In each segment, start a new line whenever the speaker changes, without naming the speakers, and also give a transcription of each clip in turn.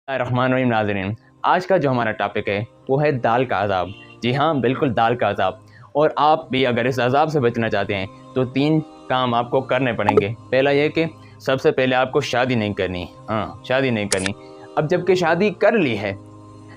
रहमान रहीम नाज़रीन, आज का जो हमारा टॉपिक है वो है दाल का अज़ाब। जी हाँ, बिल्कुल दाल का अज़ाब। और आप भी अगर इस अज़ाब से बचना चाहते हैं तो 3 काम आपको करने पड़ेंगे। पहला ये कि सबसे पहले आपको शादी नहीं करनी। हाँ, शादी नहीं करनी। अब जबकि शादी कर ली है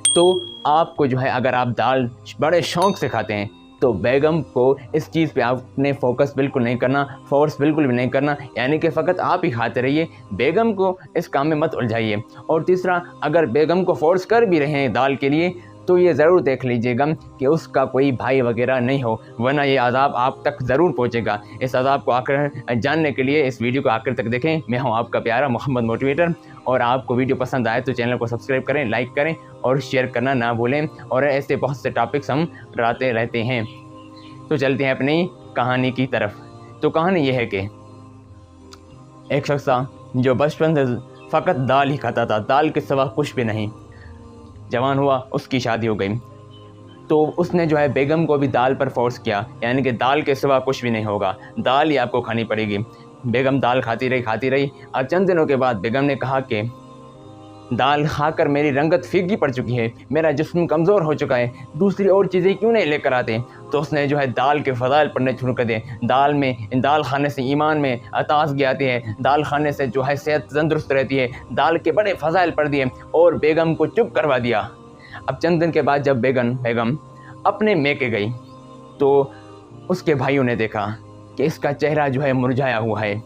तो आपको जो है, अगर आप दाल बड़े शौक़ से खाते हैं तो बेगम को इस चीज़ पे आपने फोकस बिल्कुल नहीं करना, फोर्स बिल्कुल भी नहीं करना, यानी कि फ़कत आप ही खाते रहिए, बेगम को इस काम में मत उलझाइए। और तीसरा, अगर बेगम को फोर्स कर भी रहे हैं दाल के लिए तो ये ज़रूर देख लीजिएगा कि उसका कोई भाई वगैरह नहीं हो, वरना ये अज़ाब आप तक ज़रूर पहुंचेगा। इस अज़ाब को आखिर जानने के लिए इस वीडियो को आखिर तक देखें। मैं हूं आपका प्यारा मोहम्मद मोटिवेटर, और आपको वीडियो पसंद आए तो चैनल को सब्सक्राइब करें, लाइक करें और शेयर करना ना भूलें। और ऐसे बहुत से टॉपिक्स हम लाते रहते हैं। तो चलते हैं अपनी कहानी की तरफ। तो कहानी ये है कि एक शख्स था जो बचपन से फ़कत दाल ही खाता था, दाल के सिवा कुछ भी नहीं। जवान हुआ, उसकी शादी हो गई तो उसने जो है बेगम को भी दाल पर फोर्स किया, यानी कि दाल के सिवा कुछ भी नहीं होगा, दाल ही आपको खानी पड़ेगी। बेगम दाल खाती रही। और चंद दिनों के बाद बेगम ने कहा कि दाल खाकर मेरी रंगत फीकी पड़ चुकी है, मेरा जिस्म कमज़ोर हो चुका है, दूसरी और चीज़ें क्यों नहीं लेकर आते। तो उसने जो है दाल के फ़ज़ाइल पढ़ने शुरू कर दिए। दाल खाने से ईमान में ताज़गी आती है, दाल खाने से जो है सेहत तंदुरुस्त रहती है, दाल के बड़े फ़ज़ाइल पढ़ दिए और बेगम को चुप करवा दिया। अब चंद दिन के बाद जब बेगम अपने मेके गई तो उसके भाइयों ने देखा कि इसका चेहरा जो है मुरझाया हुआ है,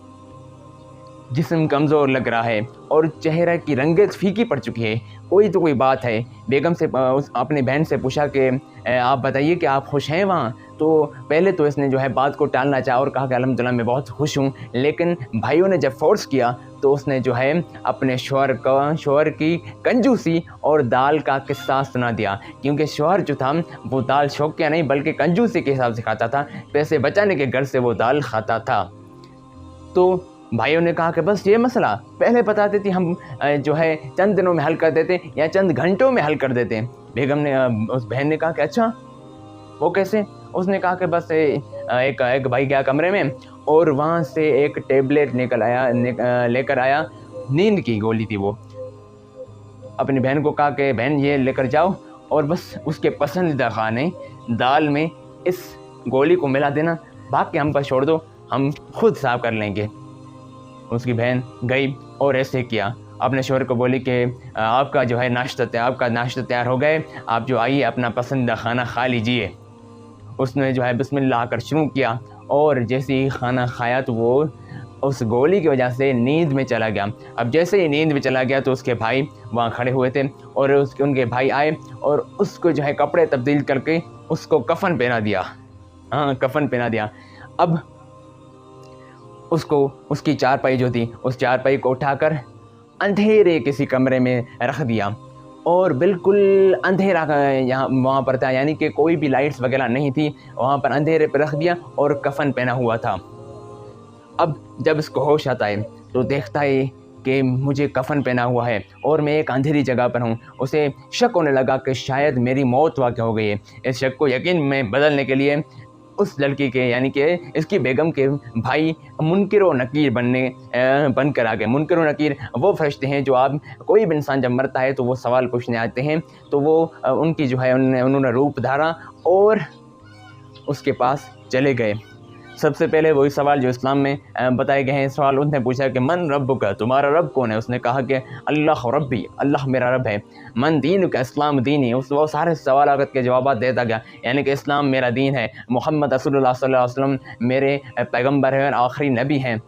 जिस्म कमज़ोर लग रहा है और चेहरे की रंगत फीकी पड़ चुकी है। कोई तो कोई बात है। बेगम से अपनी बहन से पूछा कि आप बताइए कि आप खुश हैं वहाँ। तो पहले तो इसने जो है बात को टालना चाहा और कहा कि अल्हम्दुलिल्लाह मैं बहुत खुश हूँ। लेकिन भाइयों ने जब फोर्स किया तो उसने जो है अपने शौहर की कंजूसी और दाल का किस्सा सुना दिया, क्योंकि शौहर जो था वो दाल शौकिया नहीं बल्कि कंजूसी के हिसाब से खाता था, पैसे बचाने के घर से वो दाल खाता था। तो भाइयों ने कहा कि बस ये मसला, पहले बताते थे हम जो है चंद दिनों में हल कर देते या चंद घंटों में हल कर देते। बेगम ने उस बहन ने कहा कि अच्छा वो कैसे। उसने कहा कि बस एक भाई गया कमरे में और वहाँ से एक टेबलेट लेकर आया, नींद की गोली थी वो। अपनी बहन को कहा कि बहन ये लेकर जाओ और बस उसके पसंदीदा खाने दाल में इस गोली को मिला देना, बाकी हम पर छोड़ दो, हम खुद साफ कर लेंगे। उसकी बहन गई और ऐसे किया। अपने शौहर को बोली कि आपका जो है नाश्ता तैयार हो गए, आप जो आइए अपना पसंदीदा खाना खा लीजिए। उसने जो है बिस्मिल्लाह कर शुरू किया और जैसे ही खाना खाया तो वो उस गोली की वजह से नींद में चला गया। अब जैसे ही नींद में चला गया तो उसके भाई वहाँ खड़े हुए थे और उनके भाई आए और उसको जो है कपड़े तब्दील करके उसको कफन पहना दिया। हाँ, कफन पहना दिया। अब उसको उसकी चारपाई जो थी उस चारपाई को उठाकर अंधेरे किसी कमरे में रख दिया और बिल्कुल अंधेरा यहाँ वहाँ पर था, यानी कि कोई भी लाइट्स वगैरह नहीं थी, वहाँ पर अंधेरे पर रख दिया और कफन पहना हुआ था। अब जब इसको होश आता है तो देखता है कि मुझे कफन पहना हुआ है और मैं एक अंधेरी जगह पर हूँ। उसे शक होने लगा कि शायद मेरी मौत वाक़ हो गई है। इस शक को यकीन में बदलने के लिए उस लड़की के, यानी कि इसकी बेगम के भाई मुनकिर व नकीर बनकर आ गए। मुनकिर व नकीर वो फरिश्ते हैं जो आप कोई भी इंसान जब मरता है तो वो सवाल पूछने आते हैं, तो वो उनकी जो है उन्होंने रूप धारा और उसके पास चले गए। सबसे पहले वही सवाल जो इस्लाम में बताए गए हैं सवाल, उनने पूछा कि मन रब्बुका, तुम्हारा रब कौन है। उसने कहा कि अल्लाह रब्बी, अल्लाह मेरा रब है। मन दीनुका, इस्लाम दीनी। वो सारे सवाल के जवाब देता गया, यानी कि इस्लाम मेरा दीन है, मोहम्मद रसूलुल्लाह सल्लल्लाहु अलैहि वसल्लम मेरे पैगम्बर हैं और आखिरी नबी हैं।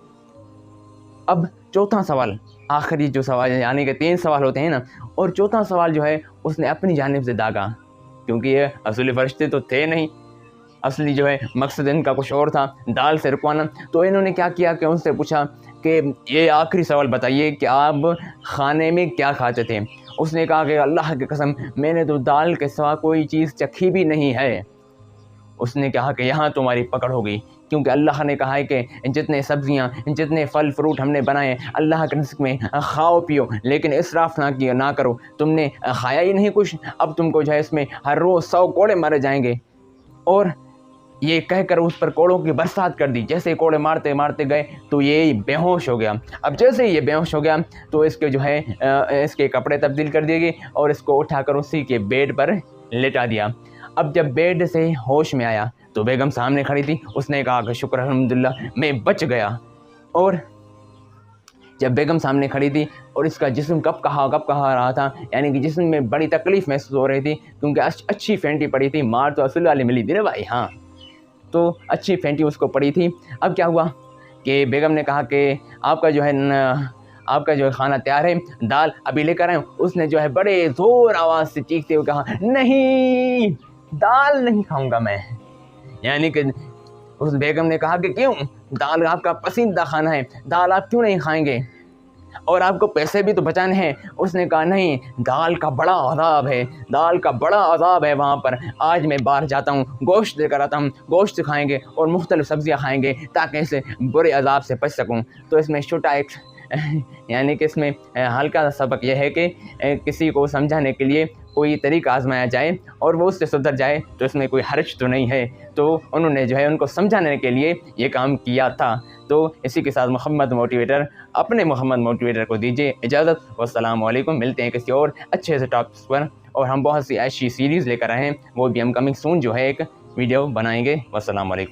अब चौथा सवाल, आखिरी जो सवाल है, यानी कि 3 सवाल होते हैं ना, और चौथा सवाल जो है उसने अपनी जानिब से दागा, क्योंकि ये असली फरिश्ते तो थे नहीं, असली जो है मकसद इनका कुछ और था, दाल से रुकवाना। तो इन्होंने क्या किया कि उनसे पूछा कि ये आखिरी सवाल बताइए कि आप खाने में क्या खाते थे। उसने कहा कि अल्लाह की कसम मैंने तो दाल के सिवा कोई चीज़ चखी भी नहीं है। उसने कहा कि यहाँ तुम्हारी पकड़ हो गई, क्योंकि अल्लाह ने कहा है कि जितने सब्जियाँ, जितने फल फ्रूट हमने बनाए अल्लाह के रिज़्क़ में खाओ पियो, लेकिन इसराफ़ ना करो। तुमने खाया ही नहीं कुछ, अब तुमको जो है इसमें हर रोज़ 100 कोड़े मारे जाएंगे। और ये कहकर उस पर कोड़ों की बरसात कर दी। जैसे कोड़े मारते मारते गए तो ये बेहोश हो गया। अब जैसे ही ये बेहोश हो गया तो इसके जो है इसके कपड़े तब्दील कर दिए गए और इसको उठाकर उसी के बेड पर लेटा दिया। अब जब बेड से होश में आया तो बेगम सामने खड़ी थी। उसने कहा कि शुक्र अल्हम्दुलिल्लाह मैं बच गया। और जब बेगम सामने खड़ी थी और इसका जिस्म कब कहा रहा था, यानी कि जिस्म में बड़ी तकलीफ़ महसूस हो रही थी क्योंकि अच्छी फेंटी पड़ी थी। मार तो असल वाली मिली थी ना भाई, हाँ, तो अच्छी फेंटी उसको पड़ी थी। अब क्या हुआ कि बेगम ने कहा कि आपका जो है खाना तैयार है, दाल अभी लेकर आए। उसने जो है बड़े ज़ोर आवाज़ से चीखते हुए कहा, नहीं, दाल नहीं खाऊंगा मैं। यानी कि उस बेगम ने कहा कि क्यों, दाल आपका पसंदीदा खाना है, दाल आप क्यों नहीं खाएंगे और आपको पैसे भी तो बचाने हैं। उसने कहा नहीं, दाल का बड़ा अज़ाब है, दाल का बड़ा अज़ाब है वहाँ पर। आज मैं बाहर जाता हूँ, गोश्त लेकर आता हूँ, गोश्त खाएंगे और मुख्तलिफ़ सब्ज़ियाँ खाएंगे ताकि इसे बुरे अज़ाब से बच सकूँ। तो इसमें छोटा एक यानी कि इसमें हल्का सा सबक यह है कि किसी को समझाने के लिए कोई तरीका आजमाया जाए और वो उससे सुधर जाए तो इसमें कोई हर्ज तो नहीं है। तो उन्होंने जो है उनको समझाने के लिए ये काम किया था। तो इसी के साथ मोहम्मद मोटिवेटर को दीजिए इजाज़त। वस्सलाम वालेकुम। मिलते हैं किसी और अच्छे से टॉपिक्स पर और हम बहुत सी ऐसी सीरीज़ लेकर आए हैं, वो भी हम कमिंग सून जो है एक वीडियो बनाएंगे। वस्सलाम वालेकुम।